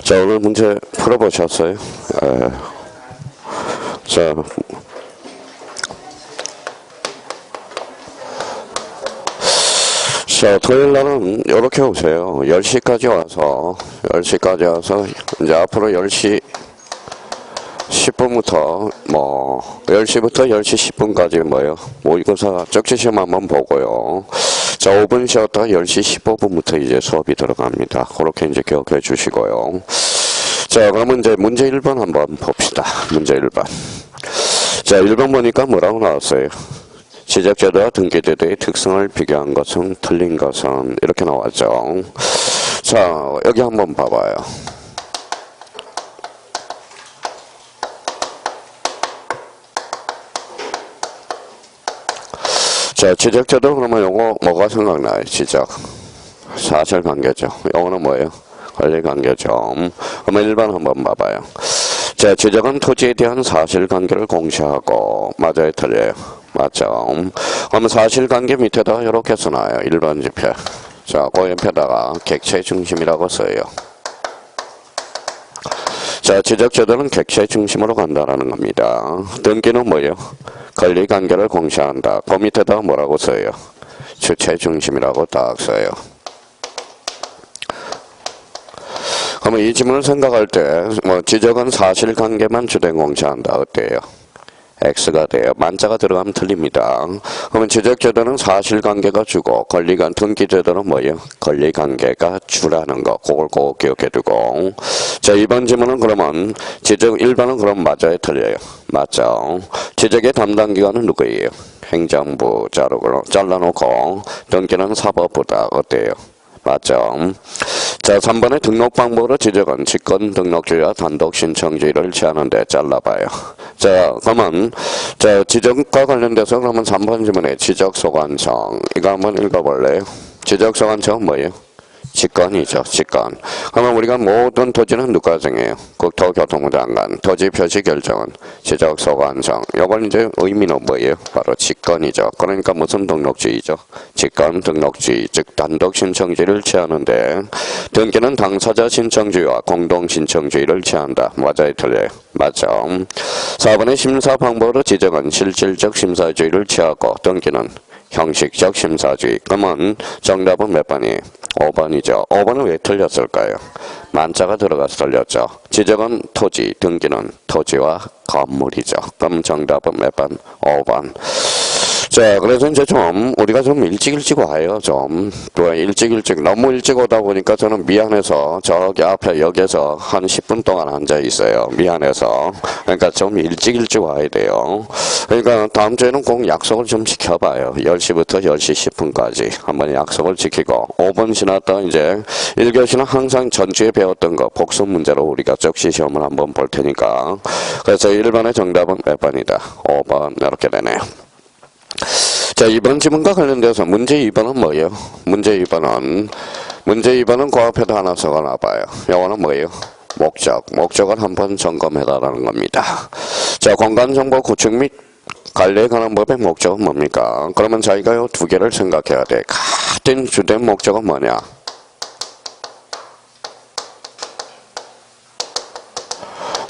자, 오늘 문제 풀어보셨어요? 자, 토요일 날은 이렇게 오세요. 10시까지 와서 이제 앞으로 10시 10분부터 10시부터 10시 10분까지 모의고사 적재시험 한번 보고요. 자, 5분 쉬었다가 10시 15분부터 이제 수업이 들어갑니다. 그렇게 이제 기억해 주시고요. 자, 그러면 이제 문제 1번 한번 봅시다. 문제 1번. 자, 1번 보니까 뭐라고 나왔어요? 지적제도와 등기제도의 특성을 비교한 것은 틀린 것은 이렇게 나왔죠. 자, 여기 한번 봐봐요. 자, 지적제도 그러면 요거 뭐가 생각나요? 지적. 사실관계죠. 요거는 뭐예요? 권리관계죠. 그러면 1번 한번 봐봐요. 자, 지적은 토지에 대한 사실관계를 공시하고 맞아요, 틀려요? 맞죠. 그러면 사실관계 밑에다가 이렇게 써놔요. 1번 지표. 자, 그 옆에다가 객체 중심이라고 써요. 자, 지적제도는 객체 중심으로 간다라는 겁니다. 등기는 뭐예요? 권리관계를 공시한다. 그 밑에다가 뭐라고 써요? 주체 중심이라고 딱 써요. 그러면 이 지문을 생각할 때 지적은 사실관계만 주된 공시한다. 어때요? X가 돼요. 만자가 들어가면 틀립니다. 그러면 지적제도는 사실관계가 주고 등기제도는 뭐예요? 권리관계가 주라는 거. 그걸 꼭 기억해 두고. 자, 2번 지문은 그러면 지적 1번은 그럼 맞아요? 틀려요? 맞죠. 지적의 담당기관은 누구예요? 행정부 잘라놓고 등기는 사법부다. 어때요? 맞죠. 자, 3번의 등록 방법으로 지적은 직권 등록주의와 단독 신청주의를 취하는데 잘라봐요. 자, 그러면 지적과 관련돼서 그러면 3번 지문에 지적 소관청 이거 한번 읽어볼래요? 지적 소관청은 뭐예요? 직권이죠. 직권. 그러면 우리가 모든 토지는 누가 정해요? 국토교통부 장관. 토지 표시 결정은 지적 소관청. 이걸 이제 의미는 뭐예요? 바로 직권이죠. 그러니까 무슨 등록주의죠? 직권 등록주의, 즉 단독 신청주의를 취하는데 등기는 당사자 신청주의와 공동 신청주의를 취한다. 맞아요, 틀려요? 맞죠. 4번의 심사 방법으로 지적은 실질적 심사주의를 취하고 등기는 형식적 심사주의. 그러면 정답은 몇 번이에요? 5번이죠. 5번은 왜 틀렸을까요? 만자가 들어가서 틀렸죠. 지적은 토지, 등기는 토지와 건물이죠. 그럼 정답은 몇 번? 5번. 자, 그래서 이제 우리가 좀 일찍 와요. 또 일찍 너무 일찍 오다 보니까 저는 미안해서 저기 앞에 역에서 한 10분 동안 앉아 있어요. 미안해서. 그러니까 좀 일찍 와야 돼요. 그러니까 다음 주에는 꼭 약속을 좀 지켜봐요. 10시부터 10시 10분까지 한번 약속을 지키고 5분 지났다 이제 1교시는 항상 전주에 배웠던 거 복습 문제로 우리가 적시 시험을 한번 볼 테니까. 그래서 1번의 정답은 몇 번이다? 5번 이렇게 되네요. 자, 2번 지문과 관련돼서 문제 2번은 뭐예요? 문제 2번은 그 앞에다 하나 적어놔봐요. 이거는 뭐예요? 목적을 한번 점검해달라는 겁니다. 자, 공간정보 구축 및 관리에 관한 법의 목적은 뭡니까? 그러면 자기가 이 두 개를 생각해야 돼. 같은 주된 목적은 뭐냐?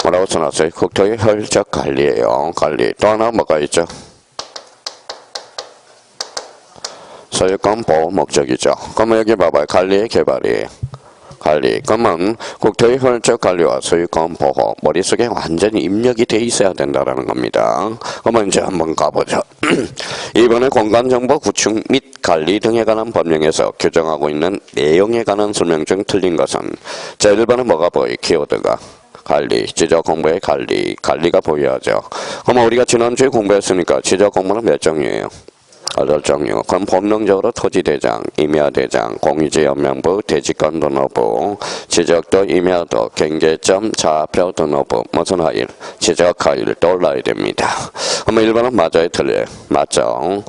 뭐라고 써놨어요? 국토의 혈적 관리예요. 관리. 또 하나 뭐가 있죠? 소유권 보호 목적이죠. 그러면 여기 봐봐요. 관리의 개발이에요. 관리. 그러면 국토의 혈적 관리와 소유권 보호. 머릿속에 완전히 입력이 돼 있어야 된다는 겁니다. 그러면 이제 한번 가보죠. 이번에 공간정보 구축 및 관리 등에 관한 법령에서 규정하고 있는 내용에 관한 설명 중 틀린 것은 자, 1번은 뭐가 보여요? 키워드가. 관리, 지적 공부의 관리가 보여야죠. 그러면 우리가 지난주에 공부했으니까 지적 공부는 몇 종류예요? 8종류. 그럼 본능적으로 토지대장, 임야대장, 공유지연명부, 대지권 등록부, 지적도, 임야도, 경계점, 좌표 등록부, 무슨 하일? 지적 하일 떠올라야 됩니다. 그러면 1번은 맞아요, 틀려요? 맞죠.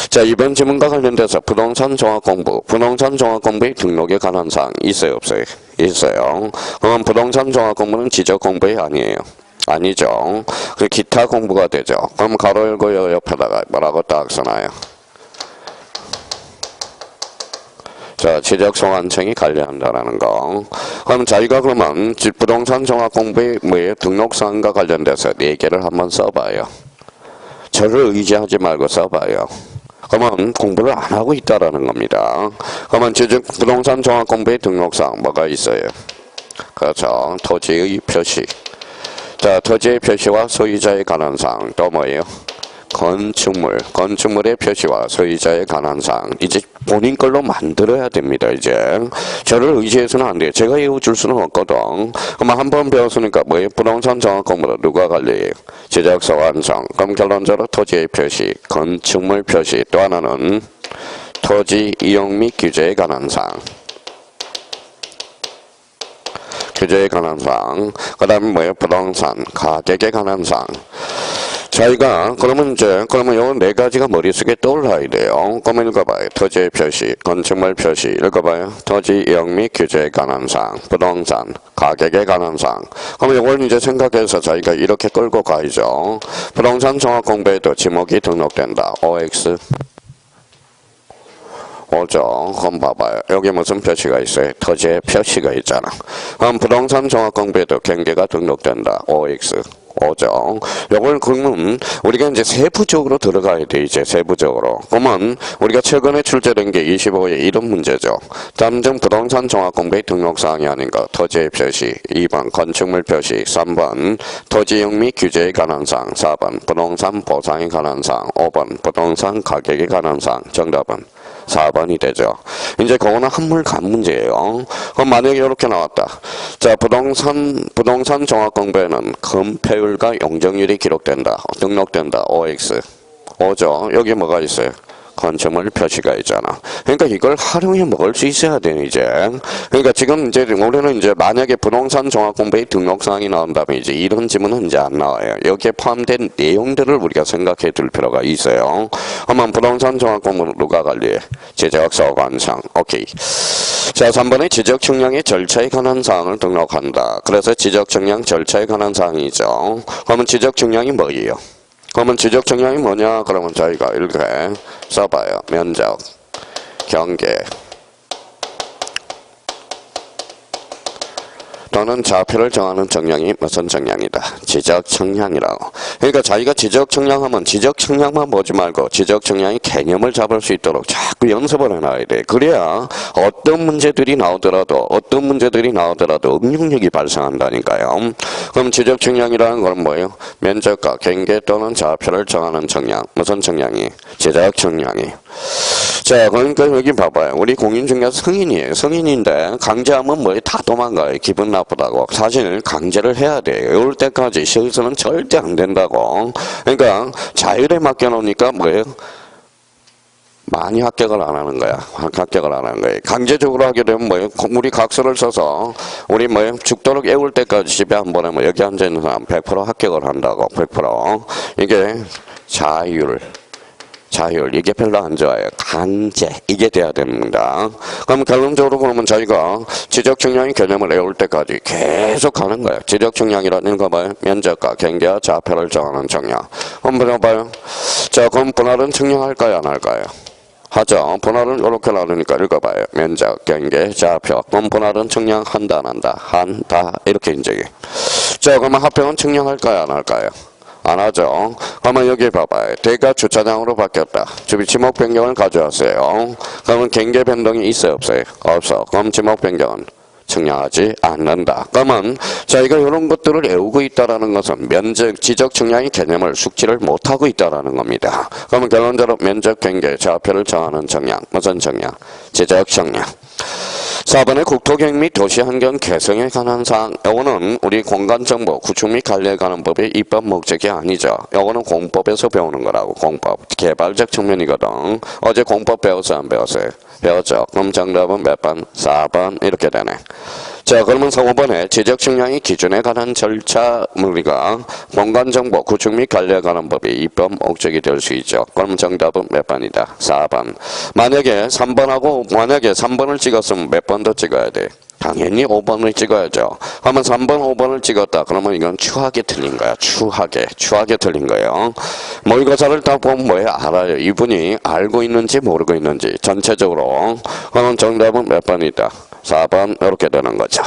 자, 이번 지문과 관련돼서 부동산 종합공부의 등록에 관한 사항 있어요, 없어요? 있어요. 그럼 부동산 종합공부는 지적 공부에 아니에요. 아니죠. 그 기타 공부가 되죠. 그럼 가로 열고 옆에다가 뭐라고 딱 써놔요. 자, 지적 소관청이 관리한다라는 거. 그럼 자기가 그러면 부동산 종합 공부의 뭐에 등록사항과 관련돼서 4개를 한번 써봐요. 저를 의지하지 말고 써봐요. 그러면 공부를 안 하고 있다라는 겁니다. 그러면 지적 부동산 종합 공부의 등록사항 뭐가 있어요? 그렇죠. 토지의 표시. 자, 토지의 표시와 소유자에 관한 사항 또 뭐예요? 건축물의 표시와 소유자에 관한 사항. 이제 본인 걸로 만들어야 됩니다. 이제 저를 의지해서는 안 돼요. 제가 외워줄 수는 없거든. 그럼 한 번 배웠으니까 뭐예요? 부동산 정확 공부를 누가 관리해요? 지적서 완성. 그럼 결론적으로 토지의 표시, 건축물 표시. 또 하나는 토지 이용 및 규제에 관한 사항. 규제에 관한 사항. 그 다음에 뭐예요? 부동산 가격에 관한 사항. 저희가 그러면 요 4가지가 머릿속에 떠올라야 돼요. 그러면 읽어봐요. 토지의 표시, 건축물 표시. 읽어봐요. 토지 이용 및 규제에 관한 사항, 부동산 가격에 관한 사항. 그러면 이걸 이제 생각해서 저희가 이렇게 끌고 가야죠. 부동산 종합 공부에도 지목이 등록된다. OX. 오죠. 그럼 봐봐요. 여기 무슨 표시가 있어요? 토지의 표시가 있잖아. 그럼 부동산 종합 공부에도 경계가 등록된다. OX. 오죠. 요걸 그러면 우리가 이제 세부적으로 들어가야 돼. 이제 세부적으로. 그러면 우리가 최근에 출제된 게 25의 이런 문제죠. 담정 부동산 종합 공부의 등록사항이 아닌 거. 토지의 표시. 2번 건축물 표시. 3번 토지 이용 및 규제에 관한 사항. 4번 부동산 보상에 관한 사항. 5번 부동산 가격에 관한 사항. 정답은 4번이 되죠. 이제 그거는 한물간 문제예요. 그럼 만약에 이렇게 나왔다. 자, 부동산 종합 공부에는 건폐율과 용적률이 기록된다. 등록된다. OX. 오죠. 여기 뭐가 있어요? 건축물 표시가 있잖아. 그러니까 이걸 활용해 먹을 수 있어야 되네, 이제. 그러니까 지금 이제 우리는 이제 만약에 부동산 종합 공부의 등록사항이 나온다면 이제 이런 지문은 이제 안 나와요. 여기에 포함된 내용들을 우리가 생각해 둘 필요가 있어요. 그러면 부동산 종합 공부는 누가 관리해? 지적서 관상. 오케이. 자, 3번에 지적 측량의 절차에 관한 사항을 등록한다. 그래서 지적 측량 절차에 관한 사항이죠. 그러면 지적 측량이 뭐예요? 그러면 지적 측량이 뭐냐? 그러면 저희가 이렇게 써봐요. 면적, 경계, 또는 좌표를 정하는 정량이 무슨 정량이다? 지적 측량이라고. 그러니까 자기가 지적 측량하면 지적 측량만 보지 말고 지적 측량의 개념을 잡을 수 있도록 자꾸 연습을 해놔야 돼. 그래야 어떤 문제들이 나오더라도 응용력이 발생한다니까요. 그럼 지적 측량이라는 건 뭐예요? 면적과 경계 또는 좌표를 정하는 정량. 무슨 정량이? 지적 측량이. 자, 그러니까 여기 봐봐요. 우리 공인 중에서 성인이에요. 성인인데 강제하면 뭐에 다 도망가요. 기분 나쁘다고. 사실 강제를 해야 돼요. 이럴 때까지 시에서는 절대 안 된다고. 그러니까 자율에 맡겨놓으니까 뭐예요? 많이 합격을 안 하는 거야. 합격을 안 하는 거예요. 강제적으로 하게 되면 뭐예요? 우리 각서를 써서 우리 뭐예요? 죽도록 애울 때까지 집에 안 보내면 여기 앉아있는 사람 100% 합격을 한다고. 100%. 이게 자율 이게 별로 안 좋아요. 강제 이게 돼야 됩니다. 그럼 결론적으로 그러면 저희가 지적 측량의 개념을 외울 때까지 계속 가는 거예요. 지적 측량이라는 거 봐요. 면적과 경계와 좌표를 정하는 측량. 한번 봐요. 자, 그럼 분할은 측량할까요, 안 할까요? 하죠. 분할은 이렇게 나누니까 읽어봐요. 면적, 경계, 좌표. 그럼 분할은 측량한다, 안 한다? 한다. 이렇게 이제. 자, 그러면 합평은 측량할까요, 안 할까요? 안 하죠. 그러면 여기 봐봐요. 대가 주차장으로 바뀌었다. 지목 변경을 가져왔어요. 그러면 경계 변동이 있어요, 없어요? 없어. 그럼 지목 변경은 측량하지 않는다. 그러면 저희가 이런 것들을 외우고 있다는 것은 면적, 지적 측량의 개념을 숙지를 못하고 있다는 겁니다. 그러면 결론적으로 면적, 경계, 좌표를 정하는 측량. 무슨 측량? 지적 측량. 4번의 국토계획 및 도시환경 개성에 관한 사항. 요거는 우리 공간정보, 구축 및 관리에 관한 법의 입법 목적이 아니죠. 요거는 공법에서 배우는 거라고. 공법. 개발적 측면이거든. 어제 공법 배웠어요, 안 배웠어요? 배웠죠. 그럼 정답은 몇 번? 4번. 이렇게 되네. 자, 그러면 5번에 지적 측량의 기준에 관한 절차 우리가 공간정보 구축 및 관리에 관한 법이 입법 목적이 될 수 있죠. 그럼 정답은 몇 번이다? 4번. 만약에 3번을 찍었으면 몇 번 더 찍어야 돼? 당연히 5번을 찍어야죠. 그러면 3번, 5번을 찍었다. 그러면 이건 추하게 틀린 거야. 추하게 틀린 거예요. 모의고사를 딱 보면 뭐예요? 알아요. 이분이 알고 있는지 모르고 있는지 전체적으로. 그러면 정답은 몇 번이다? 4번 이렇게 되는 거죠.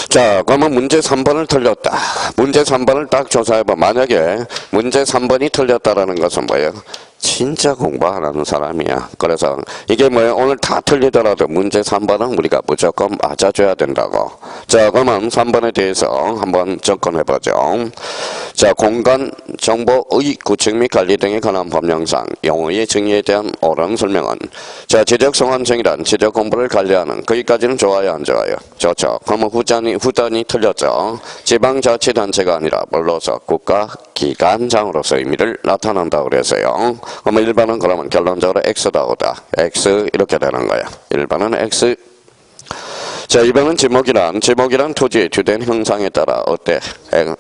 자, 그러면 문제 3번을 틀렸다. 문제 3번을 딱 조사해봐. 만약에 문제 3번이 틀렸다라는 것은 뭐예요? 진짜 공부 안 하는 사람이야. 그래서 이게 뭐예요? 오늘 다 틀리더라도 문제 3번은 우리가 무조건 맞아줘야 된다고. 자, 그러면 3번에 대해서 한번 접근해보죠. 자, 공간 정보의 구축 및 관리 등에 관한 법령상 용어의 정의에 대한 옳은 설명은 자, 지적 성환증이란 지적 공부를 관리하는 거기까지는 좋아요, 안 좋아요? 좋죠. 그러면 후단이 틀렸죠. 지방자치단체가 아니라 물로서 국가기관장으로서 의미를 나타난다고 그랬어요. 그러면 1번은 그러면 결론적으로 X다 오다. X 이렇게 되는 거야. 1번은 X. 자, 2번은 지목이란 토지의 주된 형상에 따라 어때?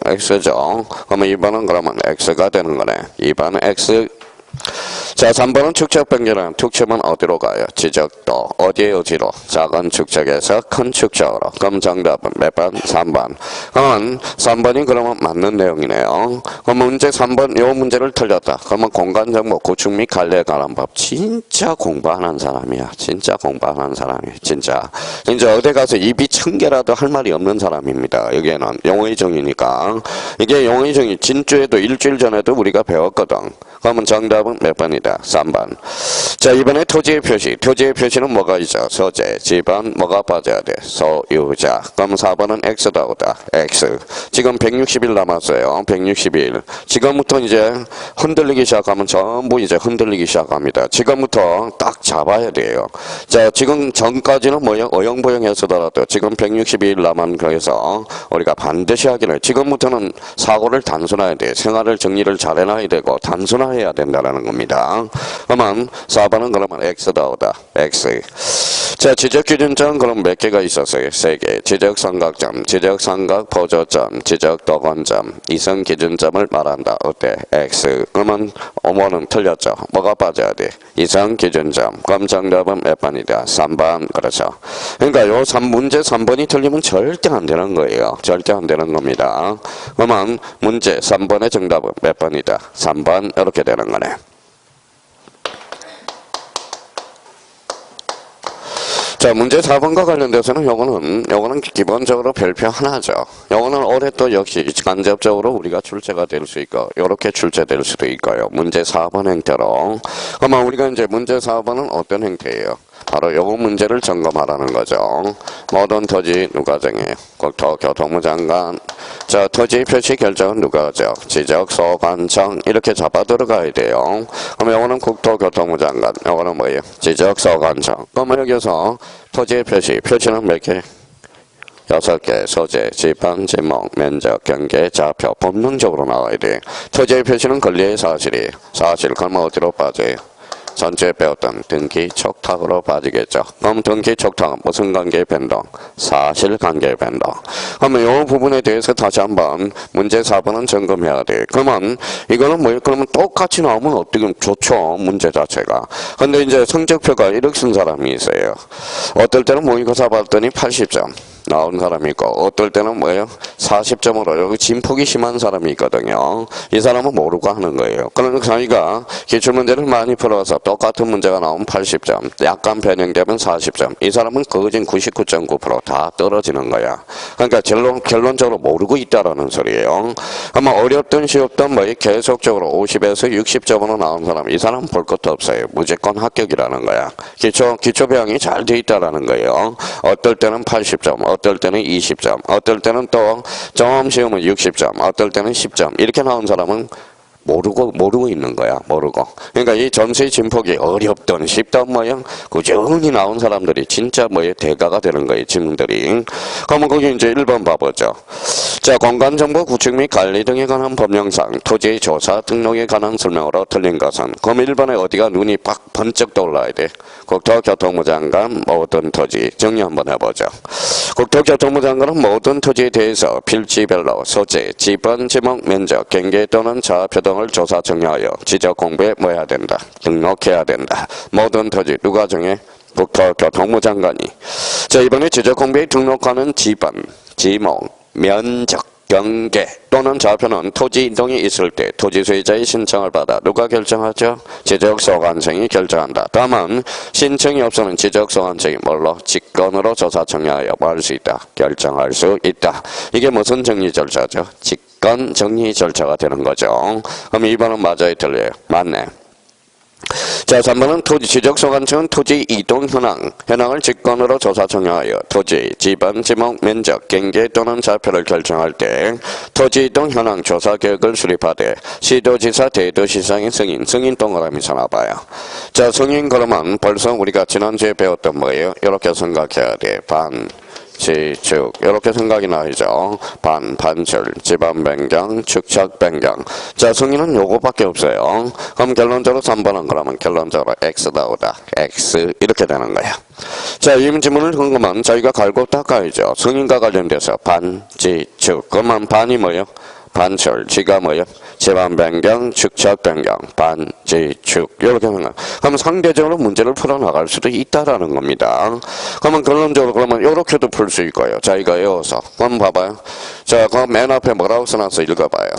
X죠. 그러면 2번은 그러면 X가 되는 거네. 2번 X. 자, 3번은 축적 변경은 축척은 어디로 가요? 지적도 어디로? 작은 축적에서 큰 축적으로. 그럼 정답은 몇 번? 3번. 그러면 3번이 그러면 맞는 내용이네요. 그럼 문제 3번 요 문제를 틀렸다. 그러면 공간정보 구축 및 관리에 관한 법 진짜 공부 안 한 사람이야. 진짜 공부 안 한 사람이야. 진짜 어디 가서 입이 1000개라도 할 말이 없는 사람입니다. 여기에는 용어의 정의니까. 이게 용어의 정의 진주에도 일주일 전에도 우리가 배웠거든. 그러면 정답은 몇 번이다? 3번. 자, 이번에 토지의 표시. 토지의 표시는 뭐가 있죠? 소재, 지번, 뭐가 빠져야 돼? 소유자. 그럼 4번은 X다 오다. X. 지금 160일 남았어요. 160일. 지금부터 이제 흔들리기 시작하면 전부 이제 흔들리기 시작합니다. 지금부터 딱 잡아야 돼요. 자, 지금 전까지는 뭐예요? 어영부영했었더라도 지금 160일 남은 거에서 우리가 반드시 하기는 지금부터는 사고를 단순화해야 돼. 생활을 정리를 잘 해놔야 되고 단순화해야 된다는 겁니다. 그러면 4번은 그러면 X다 오다. X. 자, 지적기준점 그럼 몇 개가 있었어요? 3개. 지적삼각점, 지적삼각 보조점, 지적도건점, 이성기준점을 말한다. 어때? X. 그러면 5번은 틀렸죠. 뭐가 빠져야 돼? 이성기준점. 그럼 정답은 몇 번이다? 3번. 그렇죠. 그러니까 요 문제 3번이 틀리면 절대 안 되는 거예요. 절대 안 되는 겁니다. 그러면 문제 3번의 정답은 몇 번이다? 3번. 이렇게 되는 거네. 자, 문제 4번과 관련돼서는 요거는 기본적으로 별표 하나죠. 요거는 올해 또 역시 간접적으로 우리가 출제가 될 수 있고, 요렇게 출제될 수도 있고요. 문제 4번 형태로. 그러면 우리가 이제 문제 4번은 어떤 형태예요? 바로 요거 문제를 점검하라는 거죠. 모든 토지 누가 정해요? 국토교통부 장관. 자, 토지 표시 결정은 누가 하죠? 지적소관청. 이렇게 잡아 들어가야 돼요. 그럼 요거는 국토교통부 장관. 요거는 뭐예요? 지적소관청. 그러면 여기서 토지의 표시는 몇 개? 6개, 소재, 지방, 지목, 면적, 경계, 좌표. 본능적으로 나와야 돼. 토지의 표시는 권리의 사실이에요. 사실, 그러면 어디로 빠져요? 전체 배웠던 등기 촉탁으로 빠지겠죠. 그럼 등기 촉탁은 무슨 관계 변동? 사실관계 변동. 그러면 이 부분에 대해서 다시 한번 문제 4번은 점검해야 돼. 그러면 이거는 뭐예요? 그러면 똑같이 나오면 어떻게 좋죠. 문제 자체가. 근데 이제 성적표가 이렇게 쓴 사람이 있어요. 어떨 때는 모의고사 봤더니 80점. 나온 사람이 있고 어떨 때는 뭐예요? 40점으로 여기 진폭이 심한 사람이 있거든요. 이 사람은 모르고 하는 거예요. 그러니까 자기가 기출문제를 많이 풀어서 똑같은 문제가 나오면 80점, 약간 변형되면 40점. 이 사람은 거진 99.9% 다 떨어지는 거야. 그러니까 결론적으로 모르고 있다라는 소리예요. 아마 어렵든 쉬웠든 뭐 계속적으로 50에서 60점으로 나온 사람, 이 사람은 볼 것도 없어요. 무조건 합격이라는 거야. 기초 배양이 잘 돼 있다라는 거예요. 어떨 때는 80점, 어떨 때는 20점, 어떨 때는 또 좀 쉬우면 60점, 어떨 때는 10점 이렇게 나온 사람은 모르고 있는 거야. 모르고. 그러니까 이 점수의 진폭이 어렵던 쉽던 모양 꾸준히 나온 사람들이 진짜 대가가 되는 거예요. 지능들이. 그러면 거기 이제 1번 봐보죠. 자, 공간정보 구축 및 관리 등에 관한 법령상 토지 조사 등록에 관한 설명으로 틀린 것은 그럼 1번에 어디가 눈이 팍 번쩍 떠올라야 돼. 국토교통부 장관 모든 토지 정리 한번 해보죠. 국토교통부 장관은 모든 토지에 대해서 필지별로 소재, 지번, 지목, 면적, 경계 또는 좌표 등을 조사 정리하여 지적 공부에 뭐 해야 된다. 등록해야 된다. 모든 토지 누가 정해? 국토교통부 장관이. 자, 이번에 지적 공부에 등록하는 지번, 지목, 면적, 경계 또는 좌표는 토지 이동이 있을 때 토지 소유자의 신청을 받아 누가 결정하죠? 지적소관청이 결정한다. 다만 신청이 없으면 지적소관청이 뭘로? 직권으로 조사 정리하여 뭐 할 수 있다? 결정할 수 있다. 이게 무슨 정리 절차죠? 직권 정리 절차가 되는 거죠. 그럼 2번은 맞아요, 틀려요? 맞네. 자, 3번은 토지 지적소관청은 토지 이동 현황을 직권으로 조사 정하여 토지, 지번, 지목, 면적, 경계 또는 좌표를 결정할 때 토지 이동 현황 조사 계획을 수립하되 시도지사, 대도시장의 승인 동그라미 서나봐요. 자, 승인 그러면 벌써 우리가 지난주에 배웠던 뭐예요? 이렇게 생각해야 돼. 지축 이렇게 생각이 나죠. 반출, 지방 변경, 축척 변경. 자, 승인은 요거밖에 없어요. 그럼 결론적으로 3번은 그러면 결론적으로 X 나오다. X 이렇게 되는 거야. 자, 이 지문을 궁금하면 저희가 갈고 닦아야죠. 승인과 관련돼서 지축. 그러면 반이 뭐예요? 반출, 지가 뭐예요? 지방 변경, 축척 변경, 지축 이렇게 생각. 그럼 상대적으로 문제를 풀어나갈 수도 있다라는 겁니다. 그러면 결론적으로 그러면 이렇게도 풀 수 있고요. 자, 이거 외워서 그럼 봐봐요. 자, 그럼 맨 앞에 뭐라고 써놨어? 읽어봐요.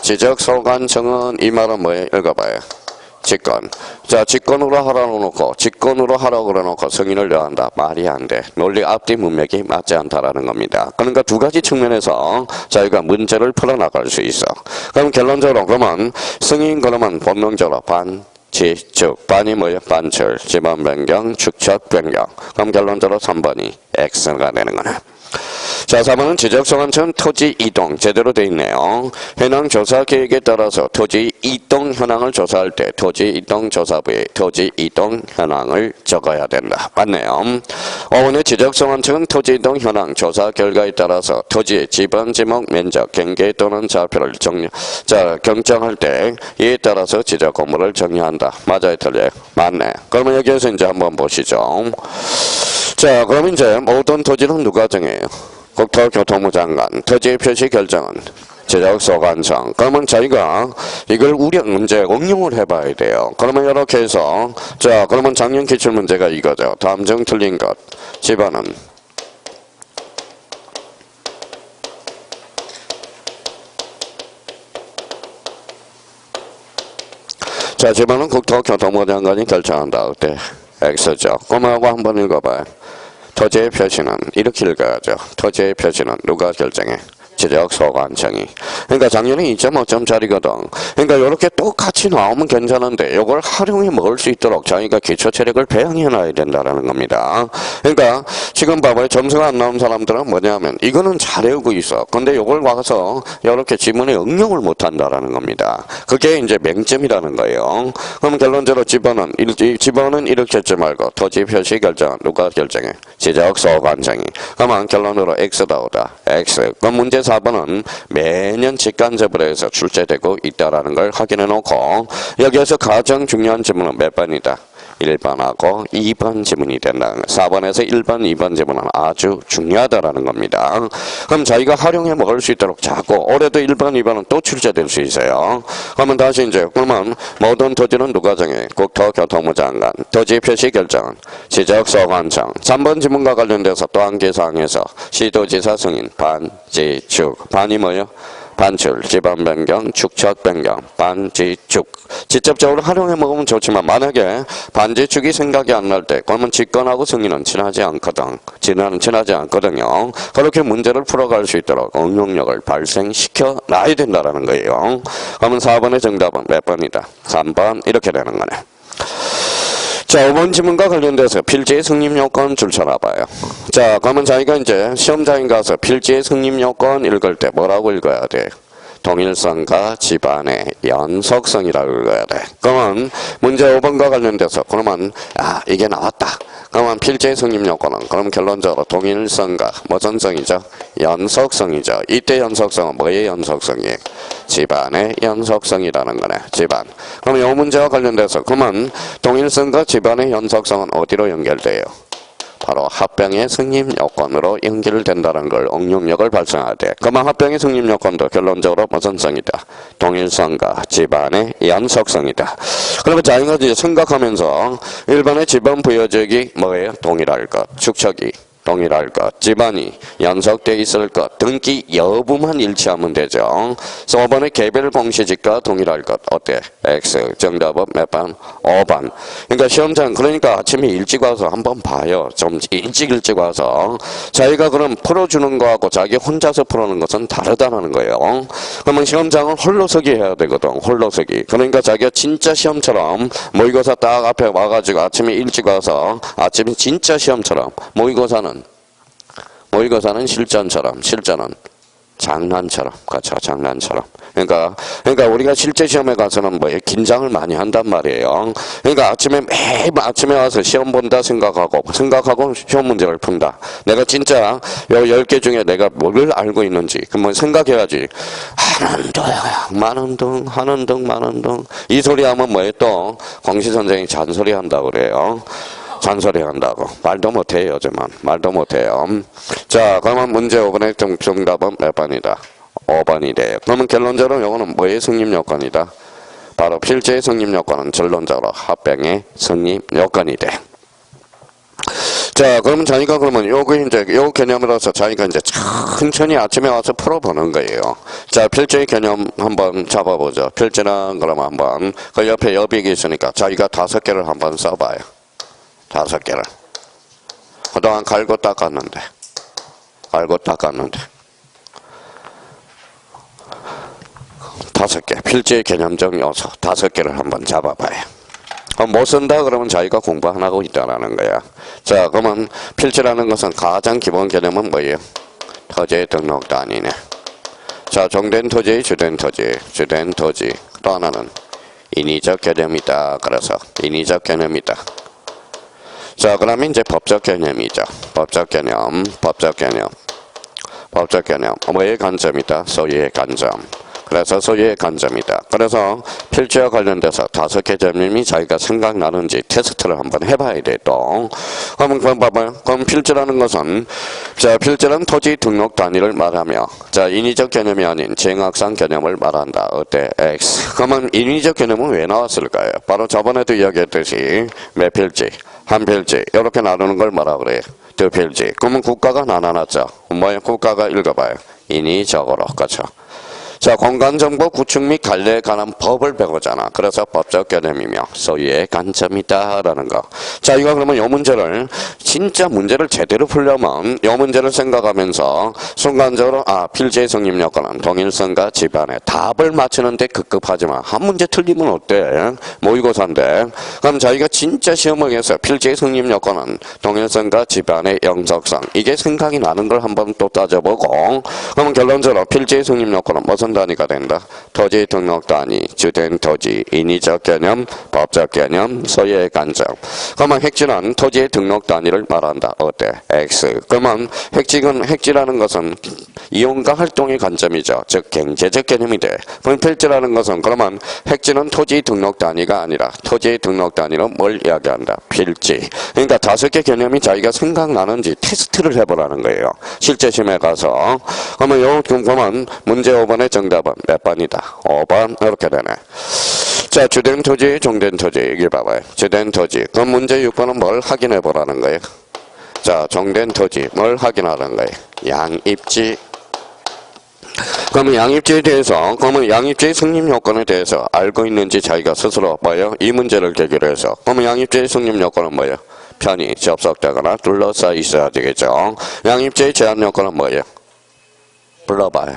지적소관청은 이 말은 뭐예요? 읽어봐요. 직권. 자, 직권으로 하라고 놓고 직권으로 하라고 그래놓고 승인을 내한다. 말이 안 돼. 논리 앞뒤 문맥이 맞지 않다라는 겁니다. 그러니까 두 가지 측면에서 저희가 문제를 풀어나갈 수 있어. 그럼 결론적으로 그러면 승인 그러면 본능적으로 지축. 반이 뭐예요? 반출, 지방 변경, 축척 변경. 그럼 결론적으로 3번이 X가 되는 거네. 자, 4번은 지적소관청 토지 이동 제대로 돼 있네요. 현황 조사 계획에 따라서 토지 이동 현황을 조사할 때 토지 이동 조사부에 토지 이동 현황을 적어야 된다. 맞네요. 5번의 지적소관청은 토지 이동 현황 조사 결과에 따라서 토지의 지번, 지목, 면적, 경계 또는 좌표를 경정할 때 이에 따라서 지적 공부를 정리한다. 맞아요, 틀려요? 맞네. 그러면 여기에서 이제 한번 보시죠. 자, 그럼 이제 모든 토지는 누가 정해요? 국토교통부 장관. 토지 표시 결정은 지적소관청. 그러면 저희가 이걸 문제 응용을 해봐야 돼요. 그러면 이렇게 해서 자, 그러면 작년 기출문제가 이거죠. 다음 중 틀린 것. 집어는 자, 집어는 국토교통부 장관이 결정한다. 어때? X죠. 그럼하고 한번 읽어봐요. 토지의 표시는 이렇게 읽어야죠. 토지의 표시는 누가 결정해? 지적소관청이. 그러니까 작년에 2.5점짜리거든. 그러니까 이렇게 똑같이 나오면 괜찮은데 이걸 활용해 먹을 수 있도록 저희가 기초체력을 배양해놔야 된다는 겁니다. 그러니까 지금 봐봐요. 점수가 안 나온 사람들은 뭐냐면 이거는 잘 외우고 있어. 근데 이걸 와서 이렇게 지문에 응용을 못한다는 겁니다. 그게 이제 맹점이라는 거예요. 그럼 결론적으로 집어는 이렇게 했지 말고 토지 표시 결정은 누가 결정해? 지적소관청이. 그러면 결론으로 X 나오다. X. 그럼 문제 4번은 매년 직간접으로 해서 출제되고 있다는 걸 확인해 놓고 여기에서 가장 중요한 지문은 몇 번이다? 1번하고 2번 지문이 된다. 4번에서 1번, 2번 지문은 아주 중요하다라는 겁니다. 그럼 저희가 활용해 먹을 수 있도록 자꾸 올해도 1번, 2번은 또 출제될 수 있어요. 그러면 다시 이제 그러면 모든 토지는 누가 정해? 국토교통부 장관. 토지 표시 결정은 지적소관청. 3번 지문과 관련돼서 또 한 개 사항에서 시도지사 승인 지축. 반이 뭐예요? 반출, 지방 변경, 축척 변경, 지축. 직접적으로 활용해 먹으면 좋지만 만약에 지축이 생각이 안 날 때 그러면 직권하고 승인은 친하지 않거든요. 그렇게 문제를 풀어갈 수 있도록 응용력을 발생시켜 놔야 된다는 거예요. 그러면 4번의 정답은 몇 번이다? 3번 이렇게 되는 거네. 자, 5번 지문과 관련돼서 필지의 승립 요건 줄 쳐놔봐요. 자, 그러면 저희가 이제 시험장에 가서 필지의 승립 요건 읽을 때 뭐라고 읽어야 돼? 동일성과 집안의 연속성이라고 읽어야 돼. 그러면 문제 5번과 관련돼서 그러면 이게 나왔다. 그러면 필지 성립 요건은 그럼 결론적으로 동일성과 무슨 성이죠? 연속성이죠. 이때 연속성은 뭐의 연속성이에요? 집안의 연속성이라는 거네. 집안. 그럼 이 문제와 관련돼서 그러면 동일성과 집안의 연속성은 어디로 연결돼요? 바로 합병의 성립 요건으로 연결된다는 걸 응용력을 발생할 때 그러면 합병의 성립 요건도 결론적으로 무슨 성이다? 동일성과 집안의 연속성이다. 그러면 자 이거 이제 생각하면서 일반의 집안 부여적이 뭐예요? 동일할 것, 축척이 동일할 것, 집안이 연속되어 있을 것, 등기 여부만 일치하면 되죠. 그래서 5번의 개별 공시지가 동일할 것, 어때? X. 정답은 몇 번? 5번. 그러니까 시험장, 그러니까 아침에 일찍 와서 한번 봐요. 좀 일찍 와서. 자기가 그럼 풀어주는 거하고 자기 혼자서 풀어는 것은 다르다는 거예요. 그러면 시험장은 홀로서기 해야 되거든. 홀로서기. 그러니까 자기가 진짜 시험처럼 모의고사 딱 앞에 와가지고 아침에 일찍 와서 아침에 진짜 시험처럼 모의고사는 실전처럼, 실전은 장난처럼, 그렇죠, 장난처럼. 그러니까 우리가 실제 시험에 가서는 뭐예요? 긴장을 많이 한단 말이에요. 그러니까 매일 아침에 와서 시험 본다 생각하고 시험 문제를 푼다. 내가 진짜 요 10개 중에 내가 뭘 알고 있는지, 그러면 생각해야지. 하는 등, 많은 등. 이 소리 하면 뭐예요? 또, 공시 선생님이 잔소리 한다고 그래요. 잔소리 한다고. 말도 못해요, 요즘은. 말도 못해요. 자, 그러면 문제 5번의 정답은 몇 번이다? 5번이 돼요. 그러면 결론적으로 이거는 뭐의 성립 요건이다? 바로 필지의 성립 요건은 결론적으로 합병의 성립 요건이 돼. 자, 그러면 자기가 그러면 요 개념으로서 자기가 이제 천천히 아침에 와서 풀어보는 거예요. 자, 필지의 개념 한번 잡아보죠. 필지는 그러면 한번, 그 옆에 여백이 있으니까 자기가 5개를 한번 써봐요. 5개를. 그동안 갈고 닦았는데. 5개. 필지의 개념적 요소 5개를 한번 잡아봐요. 못 쓴다 그러면 자기가 공부 안 하고 있다라는 거야. 자, 그러면 필지라는 것은 가장 기본 개념은 뭐예요? 토지의 등록 단위네. 자, 종된 토지의 주된 토지. 또 하나는 인위적 개념이다. 그래서 인위적 개념이다. 자, 그러면 이제 법적 개념이죠. 법적 개념. 뭐의 관점이다? 소유의 관점. 그래서 소유의 관점이다. 그래서 필지와 관련돼서 5개 개념이 자기가 생각나는지 테스트를 한번 해봐야 돼, 또. 그럼 봐봐요. 그럼 필지라는 것은, 자, 필지는 토지 등록 단위를 말하며, 자, 인위적 개념이 아닌 쟁학상 개념을 말한다. 어때? X. 그러면 인위적 개념은 왜 나왔을까요? 바로 저번에도 이야기했듯이, 몇 필지? 한 필지. 이렇게 나누는 걸 뭐라 그래요? 2필지. 그러면 국가가 나눠놨죠. 뭐예요? 국가가 읽어봐요. 인위적으로. 그렇죠. 자, 공간정보 구축 및 관리에 관한 법을 배우잖아. 그래서 법적 개념이며 소유의 관점이다라는 거. 자, 이거 그러면 요 문제를 진짜 문제를 제대로 풀려면 요 문제를 생각하면서 순간적으로 필지의 성립 요건은 동일성과 집안의 답을 맞추는데 급급하지만 한 문제 틀리면 어때? 모의고사인데. 그럼 자기가 진짜 시험을 해서 필지의 성립 요건은 동일성과 집안의 영속성. 이게 생각이 나는 걸 한번 또 따져보고 그러면 결론적으로 필지의 성립 요건은 무슨 단위가 된다? 토지 등록 단위, 주된 토지, 인위적 개념, 법적 개념, 소유의 관점. 그러면 핵지는 토지의 등록 단위를 말한다. 어때? X. 그러면 핵지라는 것은 이용과 활동의 관점이죠. 즉 경제적 개념이 돼. 그럼 필지라는 것은 그러면 핵지는 토지 등록 단위가 아니라 토지의 등록 단위는 뭘 이야기한다? 필지. 그러니까 5개 개념이 자기가 생각나는지 테스트를 해보라는 거예요. 실제 시험에 가서. 그러면 그러면 문제 5번의 정답은 몇 번이다? 5번. 이렇게 되네. 자, 주된 토지, 종된 토지. 여기 봐봐요. 주된 토지. 그럼 문제 6번은 뭘 확인해 보라는 거예요? 자, 종된 토지. 뭘 확인하라는 거예요? 양입지. 그러면 양입지에 대해서, 그러면 양입지의 성립 요건에 대해서 알고 있는지 자기가 스스로 봐요. 이 문제를 계기로 해서. 그러면 양입지의 성립 요건은 뭐예요? 편히 접속되거나 둘러싸여 있어야 되겠죠. 양입지의 제한 요건은 뭐예요? 불러봐요.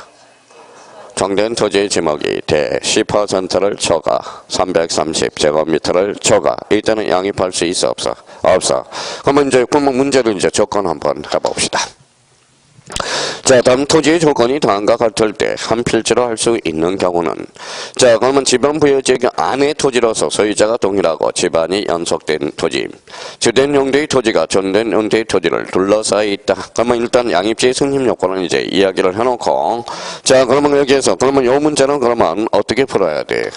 종된 토지의 지목이 대 10%를 초과 330제곱미터를 초과. 이때는 양입할 수 있어 없어? 없어. 그러면 문제를 조건 한번 해봅시다. 자, 다음 토지의 조건이 다음과 같을 때 한 필지로 할 수 있는 경우는 자, 그러면 지방 부여지역 안의 토지로서 소유자가 동일하고 집안이 연속된 토지. 주된 용도의 토지가 전된 용도의 토지를 둘러싸여 있다. 그러면 일단 양입지의 승인 요건은 이제 이야기를 해놓고 자, 그러면 여기에서 그러면 요 문제는 그러면 어떻게 풀어야 돼?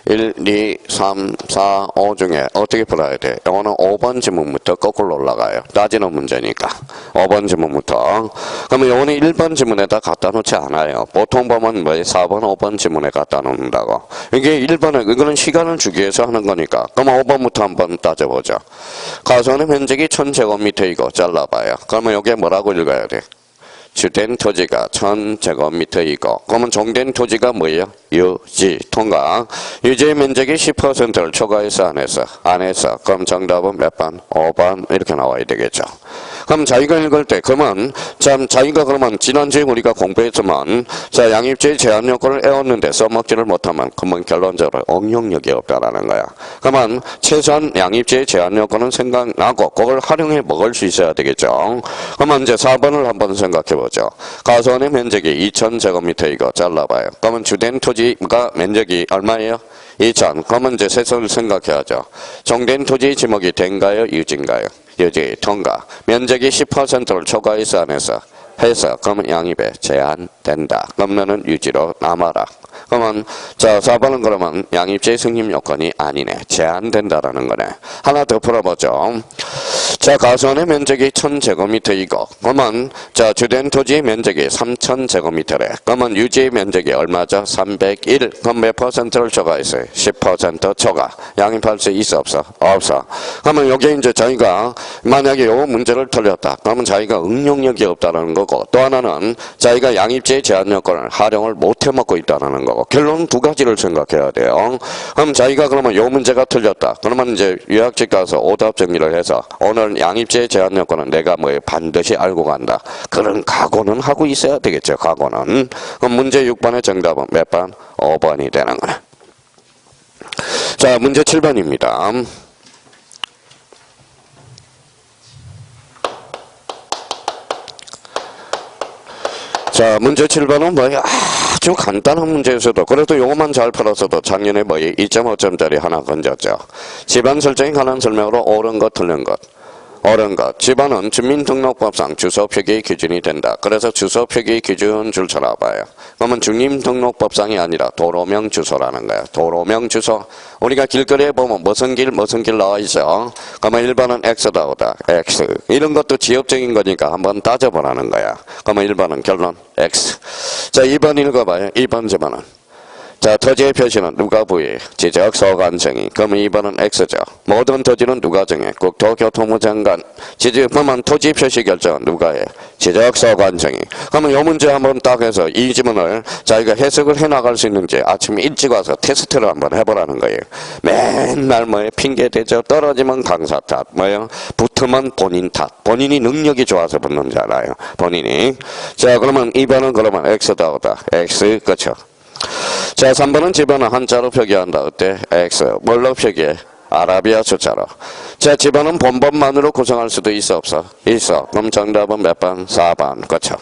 1, 2, 3, 4, 5 중에 어떻게 풀어야 돼? 이거는 5번 지문부터 거꾸로 올라가요. 따지는 문제니까. 5번 지문부터. 그러면 이거는 1번 지문에다 갖다 놓지 않아요. 보통 보면 뭐 4번, 5번 지문에 갖다 놓는다고. 이게 1번에, 이거는 시간을 주기 위해서 하는 거니까. 그러면 5번부터 한번 따져보죠. 가선의 면적이 1000제곱미터이고 잘라봐요. 그러면 여기에 뭐라고 읽어야 돼? 주된 토지가 1000제곱미터이고 그러면 종된 토지가 뭐예요? 유지, 통과. 유지의 면적이 10%를 초과해서 안 했어. 안 했어. 그럼 정답은 몇 번? 5번 이렇게 나와야 되겠죠. 그럼 자기가 읽을 때 그러면 참 자기가 그러면 지난주에 우리가 공부했지만 자 양입지의 제한 요건을 애웠는데 써먹지를 못하면 그러면 결론적으로 응용력이 없다라는 거야. 그러면 최소한 양입지의 제한 요건은 생각나고 그걸 활용해 먹을 수 있어야 되겠죠. 그러면 이제 4번을 한번 생각해 보죠. 가선의 면적이 2000제곱미터이고 잘라봐요. 그러면 주된 토지가 면적이 얼마예요? 2000. 그러면 이제 세선을 생각해야죠. 종된 토지 지목이 된가요? 유지인가요? 유지, 통과. 면적이 10%를 초과해서 안 해서 그러면 양입에 제한된다. 그러면은 유지로 남아라. 그러면 자 4번은 그러면 양입지의 승인 요건이 아니네. 제한된다라는 거네. 하나 더 풀어보죠. 자 가선의 면적이 1000제곱미터이고 그러면 자 주된 토지의 면적이 3000제곱미터래. 그러면 유지의 면적이 얼마죠? 301. 그럼 몇 퍼센트를 초과했어요? 10% 초과. 양입할 수 있어 없어? 없어. 그러면 여기 이제 자기가 만약에 요 문제를 틀렸다. 그러면 자기가 응용력이 없다는 거고 또 하나는 자기가 양입지의 제한 요건을 활용을 못 해먹고 있다는 거고 결론은 두 가지를 생각해야 돼요. 그럼 자기가 그러면 요 문제가 틀렸다. 그러면 이제 요약집 가서 오답 정리를 해서 오늘 양입지의 제한 요건은 내가 뭐 반드시 알고 간다. 그런 각오는 하고 있어야 되겠죠. 각오는. 그럼 문제 6번의 정답은 몇 번? 5번이 되는 거네. 자 문제 7번입니다. 자 문제 7번은 뭐야? 아주 간단한 문제에서도 그래도 요것만 잘 풀었어도 작년에 뭐 2.5점짜리 하나 건졌죠. 집안 설정에 관한 설명으로 옳은 것 틀린 것. 옳은 것. 집안은 주민등록법상 주소 표기의 기준이 된다. 그래서 주소 표기의 기준 줄 쳐놔봐요. 그러면 주민등록법상이 아니라 도로명 주소라는 거야. 도로명 주소. 우리가 길거리에 보면 무슨 길 나와 있어. 그러면 1번은 X다 오다. X. 이런 것도 지역적인 거니까 한번 따져보라는 거야. 그러면 1번은 결론 X. 자 2번 읽어봐요. 2번 집안은. 자 토지의 표시는 누가 부여해? 지적 소관청이. 그러면 2번은 X죠. 모든 토지는 누가 정해? 국토교통부 장관. 그러면 토지 표시 결정은 누가 해? 지적 소관청이. 그러면 이 문제 한번 딱 해서 이 지문을 자기가 해석을 해나갈 수 있는지 아침에 일찍 와서 테스트를 한번 해보라는 거예요. 맨날 뭐에 핑계 대죠. 떨어지면 강사 탓. 뭐요? 붙으면 본인 탓. 본인이 능력이 좋아서 붙는 줄 알아요. 본인이. 자 그러면 2번은 그러면 X다 오다. X 그쵸. 자 3번은 집안은 한자로 표기한다. 어때? X. 뭘로 표기해? 아라비아 숫자로. 자 집안은 본번만으로 구성할 수도 있어 없어? 있어. 그럼 정답은 몇 번? 4번. 그렇죠.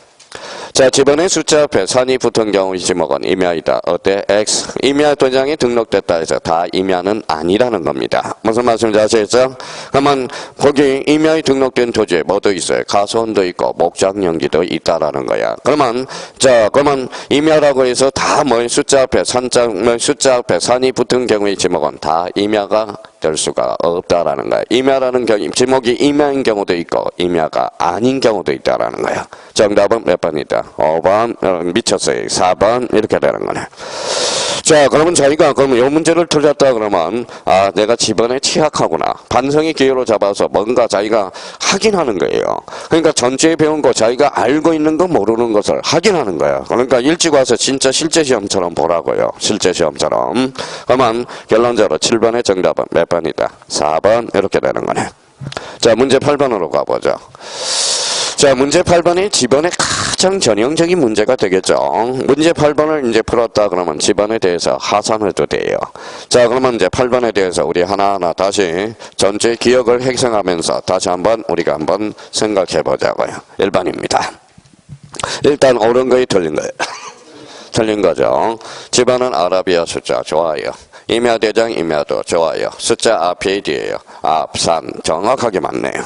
자 집안의 숫자 앞에 산이 붙은 경우 지목은 임야이다. 어때? X. 임야 도장이 등록됐다 해서 다 임야는 아니라는 겁니다. 무슨 말씀인지 아시겠죠? 그러면 거기 임야에 등록된 토지에 뭐도 있어요? 가선도 있고 목장연기도 있다라는 거야. 그러면 임야라고 해서 다 뭐 숫자 앞에 숫자 앞에 산이 붙은 경우의 지목은 다 임야가 될 수가 없다라는 거야. 임야라는 경우 지목이 임야인 경우도 있고 임야가 아닌 경우도 있다라는 거야. 정답은 몇 번이다? 5번. 미쳤어요. 4번 이렇게 되는 거네. 자 그러면 자기가 그러면 이 문제를 틀렸다 그러면 아 내가 집안에 취약하구나. 반성의 기회로 잡아서 뭔가 자기가 확인하는 거예요. 그러니까 전체에 배운 거 자기가 알고 있는 거 모르는 것을 확인하는 거야. 그러니까 일찍 와서 진짜 실제 시험처럼 보라고요. 실제 시험처럼. 그러면 결론적으로 7번의 정답은 몇 번이다? 4번 이렇게 되는 거네. 자 문제 8번으로 가보죠. 자 문제 8번이 집안의 가장 전형적인 문제가 되겠죠. 문제 8번을 이제 풀었다 그러면 집안에 대해서 하산해도 돼요. 자 그러면 이제 8번에 대해서 우리 하나하나 다시 전체 기억을 행성하면서 다시 한번 우리가 한번 생각해 보자고요. 1번입니다. 일단 옳은 거에 틀린 거예요. 틀린 거죠. 집안은 아라비아 숫자 좋아요. 임야대장 임야도 좋아요. 숫자 앞에 뒤에요. 앞, 산 정확하게 맞네요.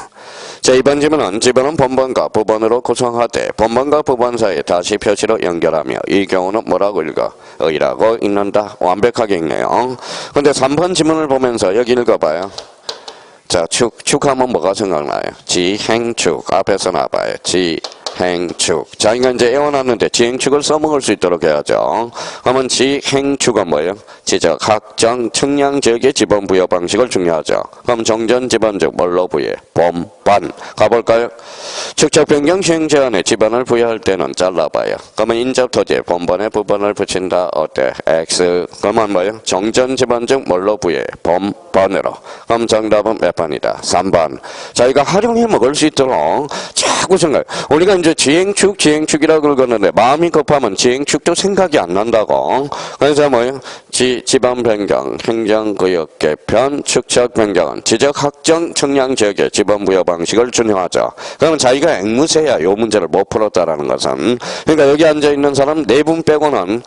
자, 이번 질문은 집안은 본번과 부번으로 구성하되 본번과 부번 사이에 다시 표시로 연결하며 이 경우는 뭐라고 읽어? 의라고 읽는다. 완벽하게 읽네요. 근데 3번 지문을 보면서 여기 읽어봐요. 자, 축하면 뭐가 생각나요? 지행축 앞에서 나봐요. 지행축. 자, 이거 이제 애워놨는데 지행축을 써먹을 수 있도록 해야죠. 그러면 지행축은 뭐예요? 지적, 학정, 측량, 지역의 지번 부여 방식을 중요하죠. 그럼 정전, 지번적, 뭘로 부여해? 본번. 가볼까요? 축적, 변경, 시행 제한에 지번을 부여할 때는 잘라봐요. 그러면 인접 토지에 본번에 부번을 붙인다. 어때? X. 그러면 뭐예요? 정전, 지번적, 뭘로 부여해? 본번으로. 그럼 정답은 몇 번이다? 3번. 자, 이거 활용해 먹을 수 있도록 자꾸 생각. 우리가 이제 지행축이라고 긁었는데 마음이 급하면 지행축도 생각이 안 난다고. 그래서 뭐예요? 지방 변경, 행정구역 개편, 축적 변경은 지적 학정 측량 지역의 지번 부여 방식을 준용하죠. 그러면 자기가 앵무새야 요 문제를 못 풀었다라는 것은. 그러니까 여기 앉아 있는 사람 네 분 빼고는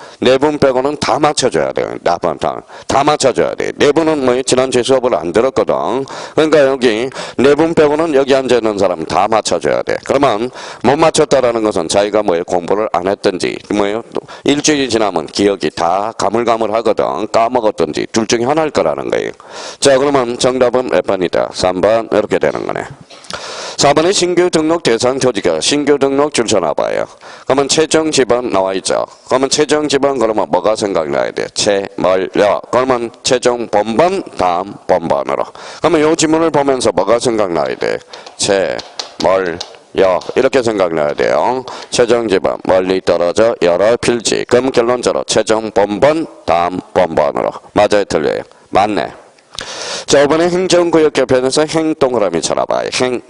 다 맞춰줘야 돼요. 다 맞춰줘야 돼. 네 분은 뭐 지난주에 수업을 안 들었거든. 그러니까 여기 네 분 빼고는 여기 앉아 있는 사람 다 맞춰줘야 돼. 그러면 못 맞췄다라는 것은 자기가 뭐예요? 공부를 안 했든지 뭐예요? 일주일이 지나면 기억이 다 가물가물하거든. 까먹었든지 둘 중에 하나일 거라는 거예요. 자, 그러면 정답은 몇 번이다? 3번 이렇게 되는 거네. 4번에 신규 등록 대상 토지가 신규 등록 줄 서나봐요. 그러면 최종 지번 나와 있죠. 그러면 최종 지번 그러면 뭐가 생각나야 돼? 채멀여. 그러면 최종 본번 다음 본번으로. 그러면 이 지문을 보면서 뭐가 생각나야 돼? 채멀여. 이렇게 생각나야 돼요. 최종 지번 멀리 떨어져 여러 필지. 그럼 결론적으로 최종 본번 다음 본번으로. 맞아요 틀려요? 맞네. 자, 이번에 행정구역 개편에서 행 동그라미 쳐놔봐요. 행.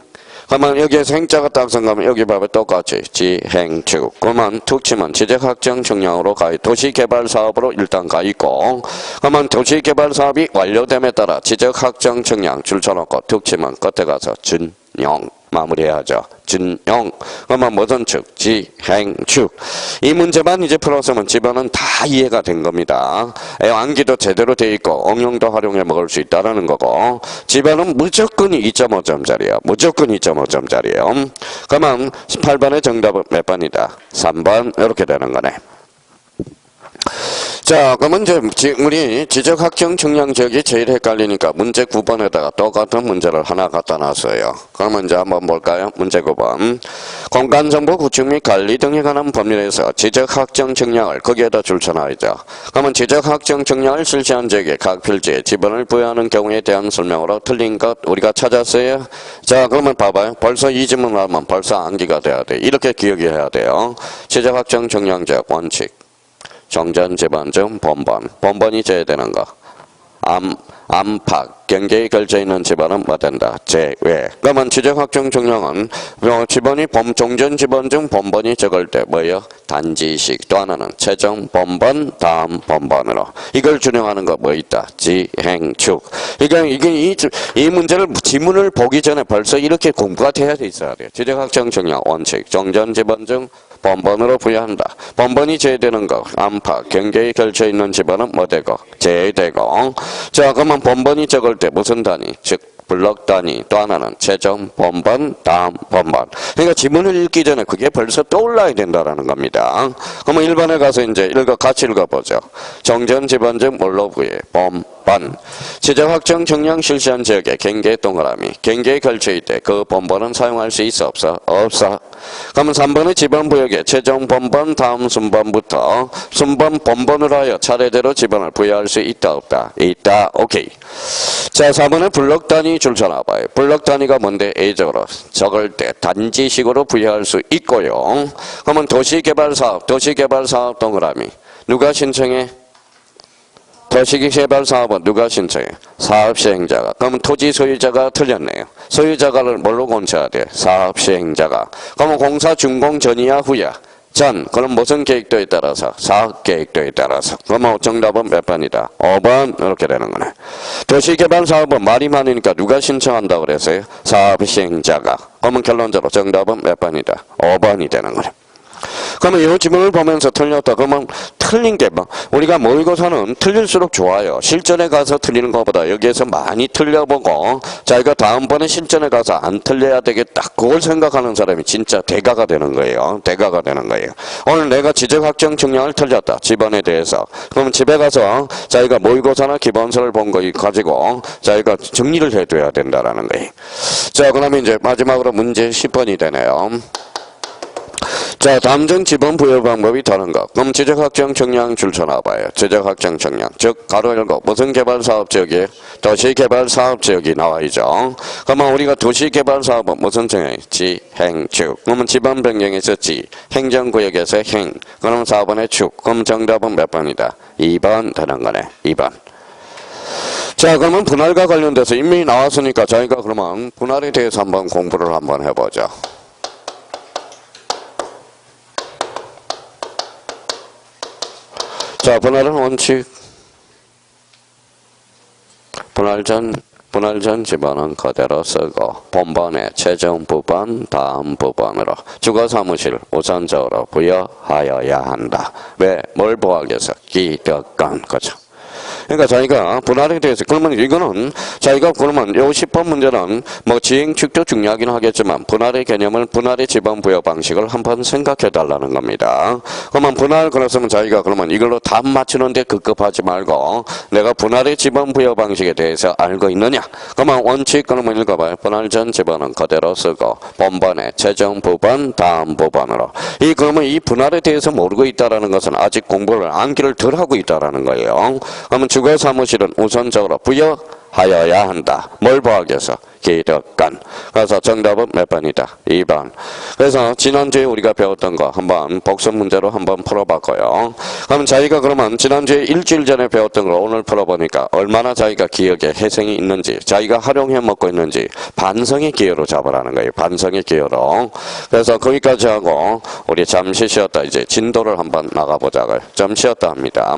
그러면 여기에서 행자가 딱 생각하면 여기 봐봐 똑같이 지행축. 그러면 툭 치면 지적학정 측량으로 가 도시개발사업으로 일단 가 있고, 그러면 도시개발사업이 완료됨에 따라 지적학정 측량 줄 쳐놓고 툭 치면 끝에 가서 준용 마무리해야죠. 준용. 그러면 무슨 축? 지행축. 이 문제만 이제 풀었으면 집안은 다 이해가 된 겁니다. 암기도 제대로 돼 있고 응용도 활용해 먹을 수 있다는 거고, 집안은 무조건 2.5점짜리야. 무조건 2.5점짜리예요. 그러면 18번의 정답은 몇 번이다? 3번 이렇게 되는 거네. 자, 그러면 이제 우리 지적학정 측량 지역이 제일 헷갈리니까 문제 9번에다가 똑같은 문제를 하나 갖다 놨어요. 그러면 이제 한번 볼까요? 문제 9번. 공간정보 구축 및 관리 등에 관한 법률에서 지적학정 측량을 거기에다 줄쳐놔야죠. 그러면 지적학정 측량을 실시한 지역의 각 필지에 지번을 부여하는 경우에 대한 설명으로 틀린 것 우리가 찾았어요. 자, 그러면 봐봐요. 벌써 이 질문을 하면 벌써 암기가 돼야 돼. 이렇게 기억해야 돼요. 지적학정 측량 지역 원칙. 정전, 지번중, 본번. 본번이 제외되는 거. 안팎, 경계에 걸쳐있는 지번은 뭐 된다? 제외. 그러면 지적학정 측량은 지번이 정전, 지번 중 본번이 적을 때 뭐예요? 단지식. 또 하나는 최종 본번, 다음 본번으로. 이걸 준용하는 거 뭐 있다? 지행축. 그러니까 이 문제를 지문을 보기 전에 벌써 이렇게 공부가 돼야 돼 있어야 돼요. 지적학정 측량 원칙. 정전, 지번 중 본번으로 부여한다. 본번이 제외되는 거, 안팎, 경계에 걸쳐있는 지번은 뭐 되고? 제외되고. 자, 그러면 본번이 적을 때 무슨 단위? 즉, 블럭 단위. 또 하나는 최종 본번, 다음 본번. 그러니까 지문을 읽기 전에 그게 벌써 떠올라야 된다라는 겁니다. 그러면 1번에 가서 이제 같이 읽어보죠. 정전, 지번 중 뭘로 부여해? 본번. 지적학정 측량 실시한 지역의 경계 동그라미. 경계에 걸쳐있대. 그 본번은 사용할 수 있어? 없어? 없어. 그러면 3번의 지번부역에 최종 본번 다음 순번부터 순번 본번으로 하여 차례대로 지번을 부여할 수 있다 없다? 있다. 오케이. 자, 4번의 블럭 단위 줄 쳐놔봐요. 블럭 단위가 뭔데? A적으로 적을 때 단지식으로 부여할 수 있고요. 그러면 도시개발사업 동그라미. 누가 신청해? 도시개발사업은 누가 신청해? 사업시행자가. 그러면 토지 소유자가 틀렸네요. 소유자가를 뭘로 공쳐야 돼? 사업시행자가. 그러면 공사 준공 전이야 후야? 전. 그럼 무슨 계획도에 따라서? 사업계획도에 따라서. 그러면 정답은 몇 번이다? 5번 이렇게 되는 거네. 도시개발사업은 말이 많으니까 누가 신청한다고 그랬어요? 사업시행자가. 그러면 결론적으로 정답은 몇 번이다? 5번이 되는 거네. 그러면 이 지문을 보면서 틀렸다. 그러면 틀린 게 뭐, 우리가 모의고사는 틀릴수록 좋아요. 실전에 가서 틀리는 것보다 여기에서 많이 틀려보고 자기가 다음번에 실전에 가서 안 틀려야 되겠다. 그걸 생각하는 사람이 진짜 대가가 되는 거예요. 대가가 되는 거예요. 오늘 내가 지적학정 측량을 틀렸다. 지번에 대해서. 그러면 집에 가서 자기가 모의고사나 기본서를 본 거 가지고 자기가 정리를 해둬야 된다라는 거예요. 자, 그러면 이제 마지막으로 문제 10번이 되네요. 자, 다음 중 지번 부여 방법이 다른 것. 그럼 지적학정 측량 줄 서나봐요. 지적학정 측량. 즉, 가로 열고 무슨 개발 사업 지역이 도시개발 사업 지역이 나와 있죠. 그러면 우리가 도시개발 사업은 무슨 측량? 지, 행, 축. 그러면 지번 변경에서 지, 행정구역에서 행. 그러면 4번의 축. 그럼 정답은 몇 번이다? 2번 되는 거네. 2번. 자, 그러면 분할과 관련돼서 이미 나왔으니까 저희가 그러면 분할에 대해서 한번 공부를 한번 해보죠. 자, 분할은 원칙. 분할 전 지번은 그대로 쓰고 본번에 최종 부분 다음 부분으로 주거사무실 우선적으로 부여하여야 한다. 왜? 뭘 보호하기 위해서? 기득권. 그죠? 그러니까 자기가 분할에 대해서 그러면 이거는 자기가 그러면 요 10번 문제는 뭐 지행축도 중요하긴 하겠지만 분할의 개념을 분할의 지번 부여 방식을 한번 생각해 달라는 겁니다. 그러면 분할 그랬으면 자기가 그러면 이걸로 답 맞추는데 급급하지 말고 내가 분할의 지번 부여 방식에 대해서 알고 있느냐? 그러면 원칙 그러면 읽어봐요. 분할 전 지번은 그대로 쓰고 본번에 최종 부분 다음 부분으로 이 그러면 이 분할에 대해서 모르고 있다라는 것은 아직 공부를 암기를 덜 하고 있다라는 거예요. 그러면 주거사무실은 우선적으로 부여하여야 한다. 뭘 보호하기 위해서? 기득권. 그래서 정답은 몇 번이다? 2번. 그래서 지난주에 우리가 배웠던 거 한번 복습 문제로 한번 풀어봤고요. 그럼 자기가 그러면 지난주에 일주일 전에 배웠던 걸 오늘 풀어보니까 얼마나 자기가 기억에 해생이 있는지 자기가 활용해 먹고 있는지 반성의 기회로 잡으라는 거예요. 반성의 기회로. 그래서 거기까지 하고 우리 잠시 쉬었다 이제 진도를 한번 나가보자고요. 좀 쉬었다 합니다.